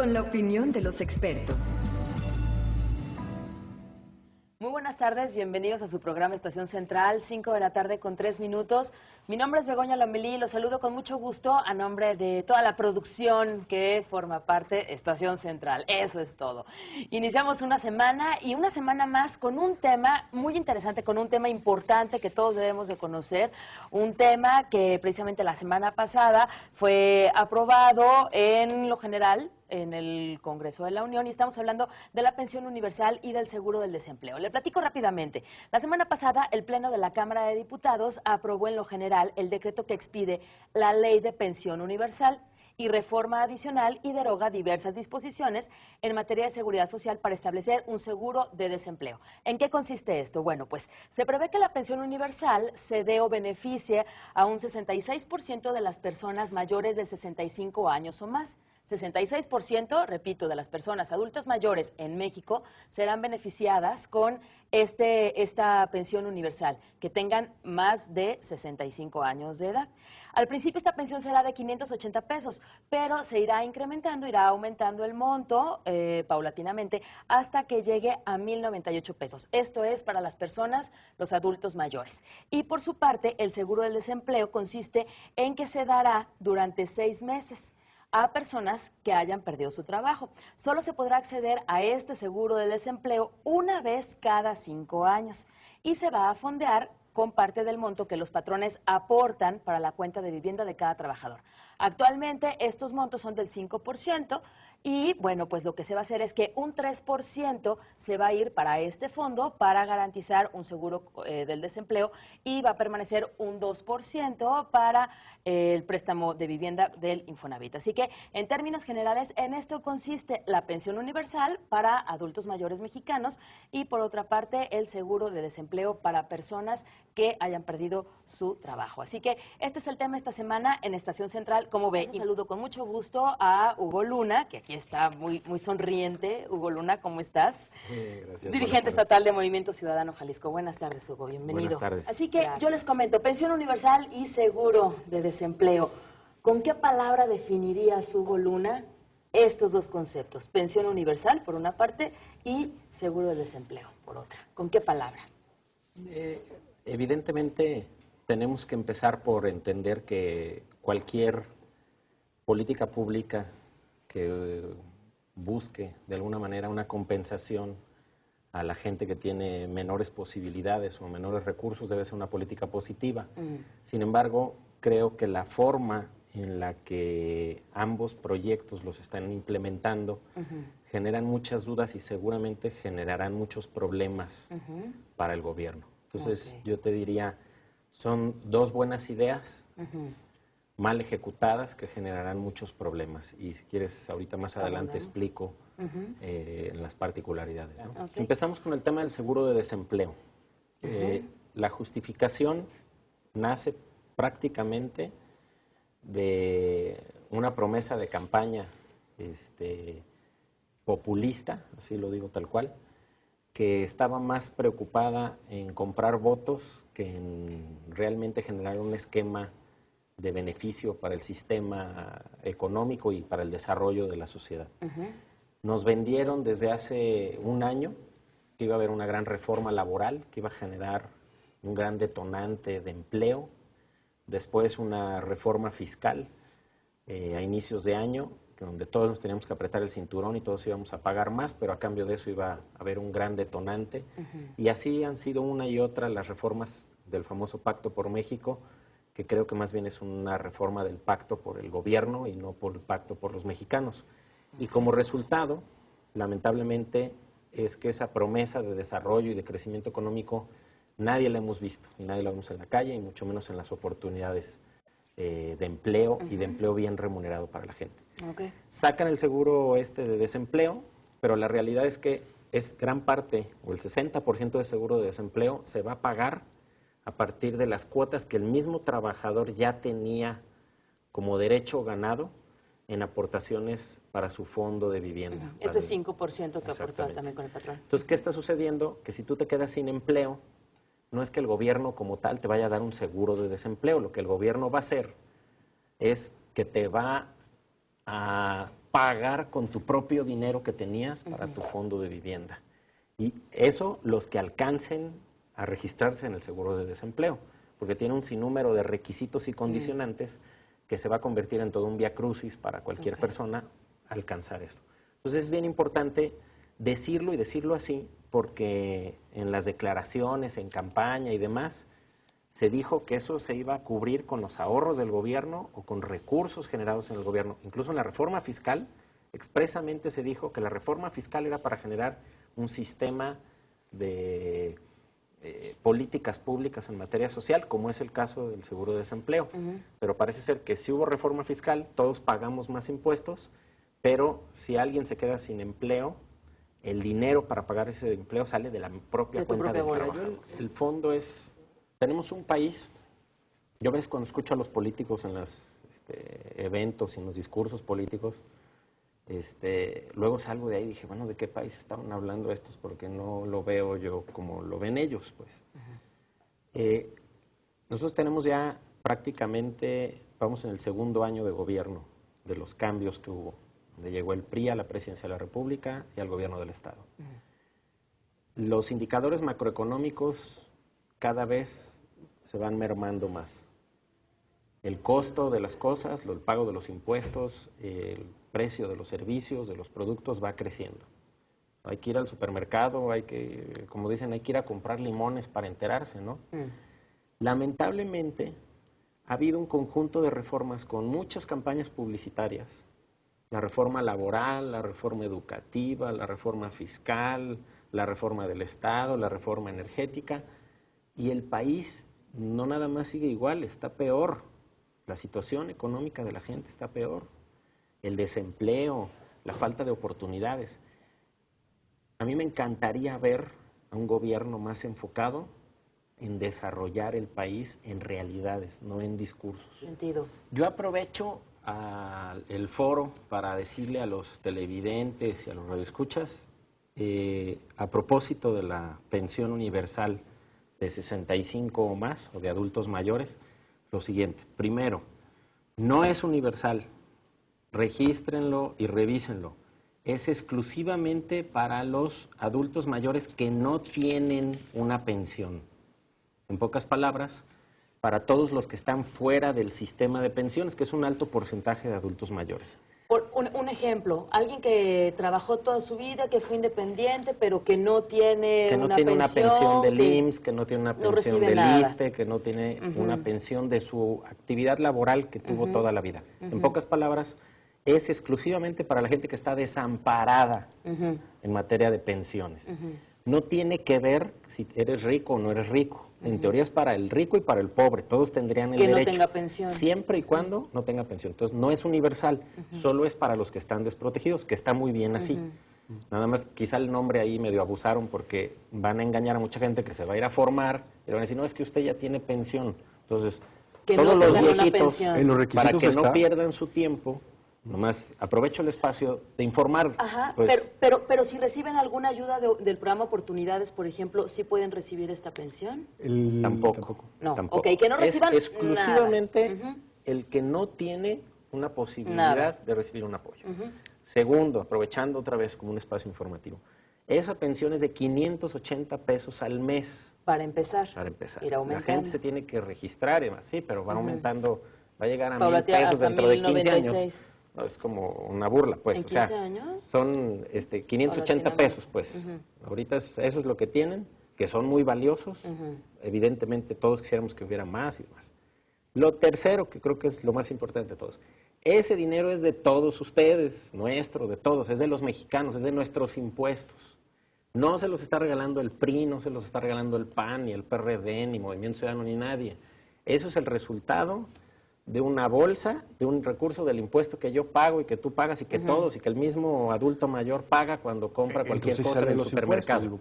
Con la opinión de los expertos. Muy buenas tardes, bienvenidos a su programa Estación Central, 5 de la tarde con 3 minutos. Mi nombre es Begoña Lomelí y los saludo con mucho gusto a nombre de toda la producción que forma parte de Estación Central. Eso es todo. Iniciamos una semana y una semana más con un tema muy interesante, con un tema importante que todos debemos de conocer. Un tema que precisamente la semana pasada fue aprobado en lo general en el Congreso de la Unión y estamos hablando de la pensión universal y del seguro del desempleo. Le platico rápidamente. La semana pasada, el Pleno de la Cámara de Diputados aprobó en lo general el decreto que expide la Ley de Pensión Universal y reforma adicional y deroga diversas disposiciones en materia de seguridad social para establecer un seguro de desempleo. ¿En qué consiste esto? Bueno, pues se prevé que la pensión universal se dé o beneficie a un 66% de las personas mayores de 65 años o más. 66%, repito, de las personas adultas mayores en México serán beneficiadas con esta pensión universal, que tengan más de 65 años de edad. Al principio esta pensión será de 580 pesos, pero se irá incrementando, irá aumentando el monto paulatinamente hasta que llegue a 1,098 pesos. Esto es para las personas, los adultos mayores. Y por su parte, el seguro del desempleo consiste en que se dará durante 6 meses a personas que hayan perdido su trabajo. Solo se podrá acceder a este seguro de desempleo una vez cada 5 años y se va a fondear con parte del monto que los patrones aportan para la cuenta de vivienda de cada trabajador. Actualmente estos montos son del 5% y bueno, pues lo que se va a hacer es que un 3% se va a ir para este fondo para garantizar un seguro del desempleo y va a permanecer un 2% para el préstamo de vivienda del Infonavit. Así que en términos generales en esto consiste la pensión universal para adultos mayores mexicanos y por otra parte el seguro de desempleo para personas que hayan perdido su trabajo. Así que este es el tema esta semana en Estación Central. Como ve, saludo con mucho gusto a Hugo Luna, que aquí está muy sonriente. Hugo Luna, ¿cómo estás? Gracias. Dirigente estatal de Movimiento Ciudadano Jalisco. Buenas tardes, Hugo, bienvenido. Buenas tardes. Así que yo les comento, pensión universal y seguro de desempleo. ¿Con qué palabra definirías, Hugo Luna, estos dos conceptos? Pensión universal, por una parte, y seguro de desempleo, por otra. ¿Con qué palabra? Evidentemente tenemos que empezar por entender que cualquier política pública que busque de alguna manera una compensación a la gente que tiene menores posibilidades o menores recursos debe ser una política positiva. Sin embargo, creo que la forma en la que ambos proyectos los están implementando generan muchas dudas y seguramente generarán muchos problemas para el gobierno. Entonces, yo te diría, son dos buenas ideas mal ejecutadas que generarán muchos problemas. Y si quieres, ahorita más adelante explico en las particularidades, ¿no? Empezamos con el tema del seguro de desempleo. La justificación nace prácticamente de una promesa de campaña populista, así lo digo tal cual, que estaba más preocupada en comprar votos que en realmente generar un esquema de beneficio para el sistema económico y para el desarrollo de la sociedad. Nos vendieron desde hace un año que iba a haber una gran reforma laboral, que iba a generar un gran detonante de empleo, después una reforma fiscal a inicios de año, donde todos nos teníamos que apretar el cinturón y todos íbamos a pagar más, pero a cambio de eso iba a haber un gran detonante. Y así han sido una y otra las reformas del famoso Pacto por México, que creo que más bien es una reforma del pacto por el gobierno y no por el pacto por los mexicanos. Y como resultado, lamentablemente, es que esa promesa de desarrollo y de crecimiento económico nadie la hemos visto, y nadie la vemos en la calle, y mucho menos en las oportunidades de empleo y de empleo bien remunerado para la gente. Sacan el seguro de desempleo, pero la realidad es que es gran parte, o el 60% de seguro de desempleo se va a pagar a partir de las cuotas que el mismo trabajador ya tenía como derecho ganado en aportaciones para su fondo de vivienda. Ese 5% que aportaba también con el patrón. Entonces, ¿qué está sucediendo? Que si tú te quedas sin empleo, no es que el gobierno como tal te vaya a dar un seguro de desempleo. Lo que el gobierno va a hacer es que te va a pagar con tu propio dinero que tenías para tu fondo de vivienda. Y eso los que alcancen a registrarse en el seguro de desempleo, porque tiene un sinnúmero de requisitos y condicionantes que se va a convertir en todo un vía crucis para cualquier persona alcanzar esto. Entonces es bien importante decirlo y decirlo así, porque en las declaraciones, en campaña y demás, se dijo que eso se iba a cubrir con los ahorros del gobierno o con recursos generados en el gobierno. Incluso en la reforma fiscal, expresamente se dijo que la reforma fiscal era para generar un sistema de políticas públicas en materia social, como es el caso del seguro de desempleo. Pero parece ser que si hubo reforma fiscal, todos pagamos más impuestos, pero si alguien se queda sin empleo, el dinero para pagar ese empleo sale de la propia cuenta del trabajador. El fondo es... Tenemos un país, yo a veces cuando escucho a los políticos en los eventos y en los discursos políticos, luego salgo de ahí y dije, bueno, ¿de qué país estaban hablando estos? Porque no lo veo yo como lo ven ellos, pues. Nosotros tenemos ya prácticamente, vamos en el segundo año de gobierno de los cambios que hubo, donde llegó el PRI a la presidencia de la República y al gobierno del Estado. Los indicadores macroeconómicos cada vez se van mermando más. El costo de las cosas, el pago de los impuestos, el precio de los servicios, de los productos va creciendo. Hay que ir al supermercado, hay que, como dicen, hay que ir a comprar limones para enterarse, ¿no? Lamentablemente, ha habido un conjunto de reformas con muchas campañas publicitarias. La reforma laboral, la reforma educativa, la reforma fiscal, la reforma del Estado, la reforma energética, y el país no nada más sigue igual, está peor. La situación económica de la gente está peor. El desempleo, la falta de oportunidades. A mí me encantaría ver a un gobierno más enfocado en desarrollar el país en realidades, no en discursos. Sentido. Yo aprovecho el foro para decirle a los televidentes y a los radioescuchas, a propósito de la pensión universal de 65 o más, o de adultos mayores, lo siguiente. Primero, no es universal. Regístrenlo y revísenlo. Es exclusivamente para los adultos mayores que no tienen una pensión. En pocas palabras, para todos los que están fuera del sistema de pensiones, que es un alto porcentaje de adultos mayores. Un ejemplo, alguien que trabajó toda su vida, que fue independiente, pero que no tiene una pensión del IMSS, que no tiene una pensión del ISSSTE, que no tiene una pensión de su actividad laboral que tuvo toda la vida. En pocas palabras, es exclusivamente para la gente que está desamparada en materia de pensiones. No tiene que ver si eres rico o no eres rico. En teoría es para el rico y para el pobre. Todos tendrían el derecho. Que no tenga pensión. Siempre y cuando no tenga pensión. Entonces no es universal, solo es para los que están desprotegidos, que está muy bien así. Nada más, quizá el nombre ahí medio abusaron porque van a engañar a mucha gente que se va a ir a formar y van a decir, no, es que usted ya tiene pensión. Entonces, que todos no los viejitos, en los requisitos para que está. no pierdan su tiempo, nomás aprovecho el espacio de informar. Ajá, pues, pero si reciben alguna ayuda del programa Oportunidades, por ejemplo, ¿sí pueden recibir esta pensión? Tampoco. No, tampoco. ok, que no reciban es exclusivamente nada. el que no tiene una posibilidad de recibir un apoyo. Segundo, aprovechando otra vez como un espacio informativo, esa pensión es de 580 pesos al mes. Para empezar. Para empezar. Ir La aumentando. gente se tiene que registrar y demás, sí, pero va aumentando, va a llegar a 1,000 Paulatina, pesos hasta dentro de 15 1,096. años. No, es como una burla, pues. ¿En o sea, 15 años? son 580 pesos, pues. Ahorita eso es lo que tienen, que son muy valiosos. Evidentemente todos quisiéramos que hubiera más y demás. Lo tercero, que creo que es lo más importante de todos, ese dinero es de todos ustedes, nuestro, de todos, es de los mexicanos, es de nuestros impuestos. No se los está regalando el PRI, no se los está regalando el PAN, ni el PRD, ni Movimiento Ciudadano, ni nadie. Eso es el resultado de una bolsa, de un recurso del impuesto que yo pago y que tú pagas y que todos, y que el mismo adulto mayor paga cuando compra cualquier cosa en el supermercado.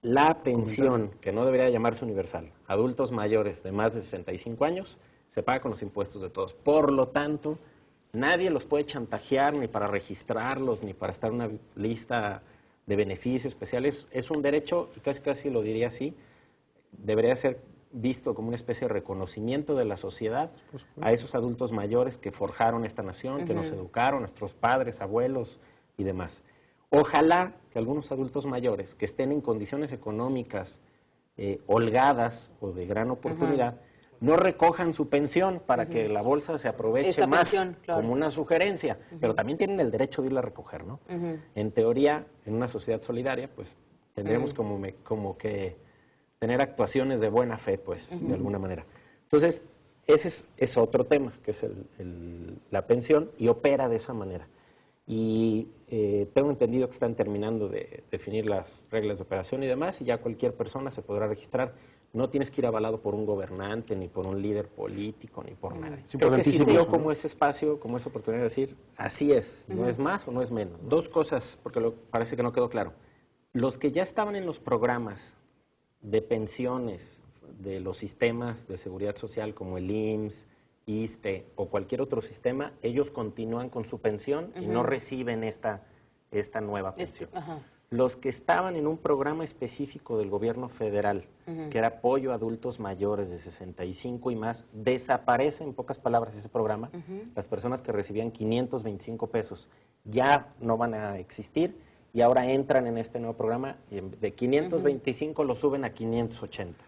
La pensión, que no debería llamarse universal, adultos mayores de más de 65 años, se paga con los impuestos de todos. Por lo tanto, nadie los puede chantajear ni para registrarlos, ni para estar en una lista de beneficios especiales. Es un derecho, y casi lo diría así, debería ser visto como una especie de reconocimiento de la sociedad a esos adultos mayores que forjaron esta nación, que nos educaron, nuestros padres, abuelos y demás. Ojalá que algunos adultos mayores que estén en condiciones económicas holgadas o de gran oportunidad, no recojan su pensión para que la bolsa se aproveche Esta más, pensión, claro. como una sugerencia, pero también tienen el derecho de irla a recoger, ¿no? En teoría, en una sociedad solidaria, pues tendremos como que tener actuaciones de buena fe, pues, de alguna manera. Entonces, ese es otro tema, que es la pensión, y opera de esa manera. Y tengo entendido que están terminando de definir las reglas de operación y demás, y ya cualquier persona se podrá registrar. No tienes que ir avalado por un gobernante, ni por un líder político, ni por nadie. Creo que sirvió como ese espacio, como esa oportunidad de decir, así es, no es más o no es menos. Dos cosas, porque parece que no quedó claro. Los que ya estaban en los programas de pensiones de los sistemas de seguridad social como el IMSS, ISSSTE o cualquier otro sistema, ellos continúan con su pensión y no reciben esta nueva pensión. Los que estaban en un programa específico del gobierno federal, que era apoyo a adultos mayores de 65 y más, desaparece, en pocas palabras, ese programa. Las personas que recibían 525 pesos ya no van a existir y ahora entran en este nuevo programa y de 525 lo suben a 580.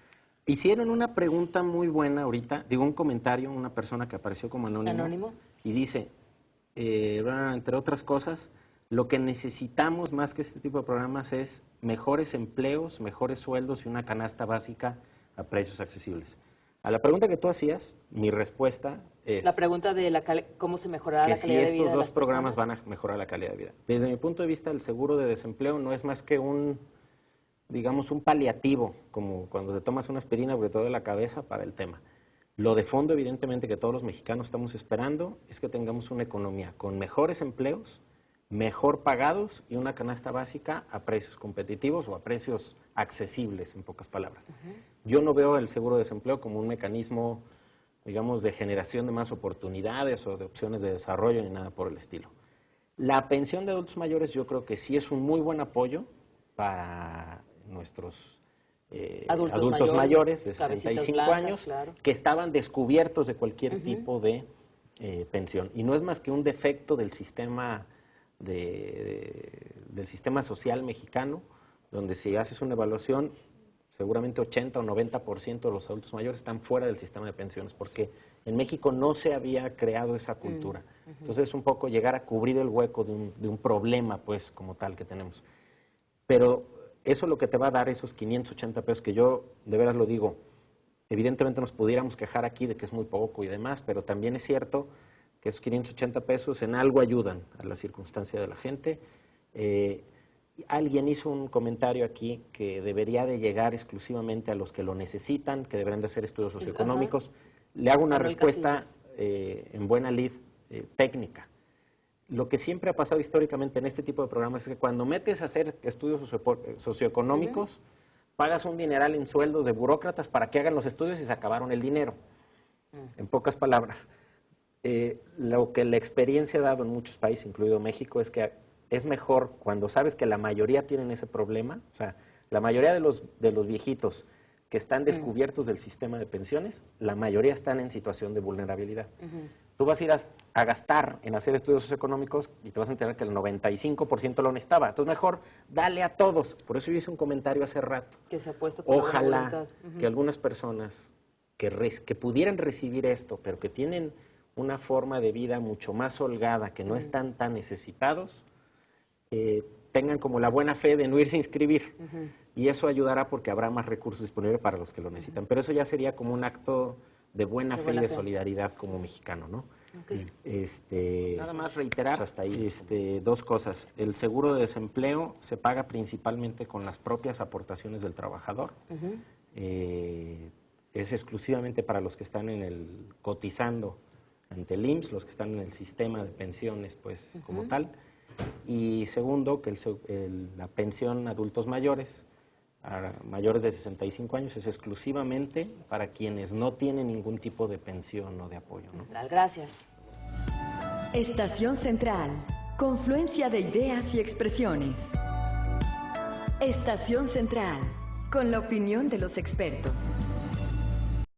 Hicieron una pregunta muy buena ahorita, digo un comentario, una persona que apareció como anónimo. Y dice, entre otras cosas, lo que necesitamos más que este tipo de programas es mejores empleos, mejores sueldos y una canasta básica a precios accesibles. A la pregunta que tú hacías, mi respuesta es... La pregunta de cómo se mejorará la calidad de vida. Que si estos dos programas van a mejorar la calidad de vida. Desde mi punto de vista, el seguro de desempleo no es más que digamos, un paliativo, como cuando te tomas una aspirina porque te duele la cabeza para el tema. Lo de fondo, evidentemente, que todos los mexicanos estamos esperando es que tengamos una economía con mejores empleos, mejor pagados y una canasta básica a precios competitivos o a precios accesibles, en pocas palabras. Yo no veo el seguro de desempleo como un mecanismo, digamos, de generación de más oportunidades o de opciones de desarrollo ni nada por el estilo. La pensión de adultos mayores yo creo que sí es un muy buen apoyo para nuestros adultos mayores de 65 blancas, años, claro, que estaban descubiertos de cualquier tipo de pensión. Y no es más que un defecto del sistema del sistema social mexicano, donde si haces una evaluación, seguramente 80 o 90% de los adultos mayores están fuera del sistema de pensiones, porque en México no se había creado esa cultura. Entonces es un poco llegar a cubrir el hueco de un problema, pues, como tal que tenemos. Pero eso es lo que te va a dar esos 580 pesos, que yo de veras lo digo, evidentemente nos pudiéramos quejar aquí de que es muy poco y demás, pero también es cierto que esos 580 pesos en algo ayudan a la circunstancia de la gente. Alguien hizo un comentario aquí que debería de llegar exclusivamente a los que lo necesitan, que deberían de hacer estudios socioeconómicos. Le hago una respuesta en buena lid técnica. Lo que siempre ha pasado históricamente en este tipo de programas es que cuando metes a hacer estudios socioeconómicos, pagas un dineral en sueldos de burócratas para que hagan los estudios y se acabaron el dinero. En pocas palabras, lo que la experiencia ha dado en muchos países, incluido México, es que es mejor cuando sabes que la mayoría tienen ese problema, o sea, la mayoría de los viejitos que están descubiertos del sistema de pensiones, la mayoría están en situación de vulnerabilidad. Tú vas a ir a gastar en hacer estudios socioeconómicos y te vas a enterar que el 95% lo necesitaba. Entonces, mejor dale a todos. Por eso yo hice un comentario hace rato. Que se ha puesto por ojalá que algunas personas que pudieran recibir esto, pero que tienen una forma de vida mucho más holgada, que no están tan necesitados, tengan como la buena fe de no irse a inscribir. Y eso ayudará porque habrá más recursos disponibles para los que lo necesitan. Pero eso ya sería como un acto de buena fe y de solidaridad como mexicano, ¿no? Nada más reiterar hasta ahí dos cosas. El seguro de desempleo se paga principalmente con las propias aportaciones del trabajador. Es exclusivamente para los que están cotizando ante el IMSS, los que están en el sistema de pensiones, pues, como tal. Y segundo, que la pensión a adultos mayores, a mayores de 65 años, es exclusivamente para quienes no tienen ningún tipo de pensión o de apoyo, ¿no? Gracias. Estación Central. Confluencia de ideas y expresiones. Estación Central. Con la opinión de los expertos.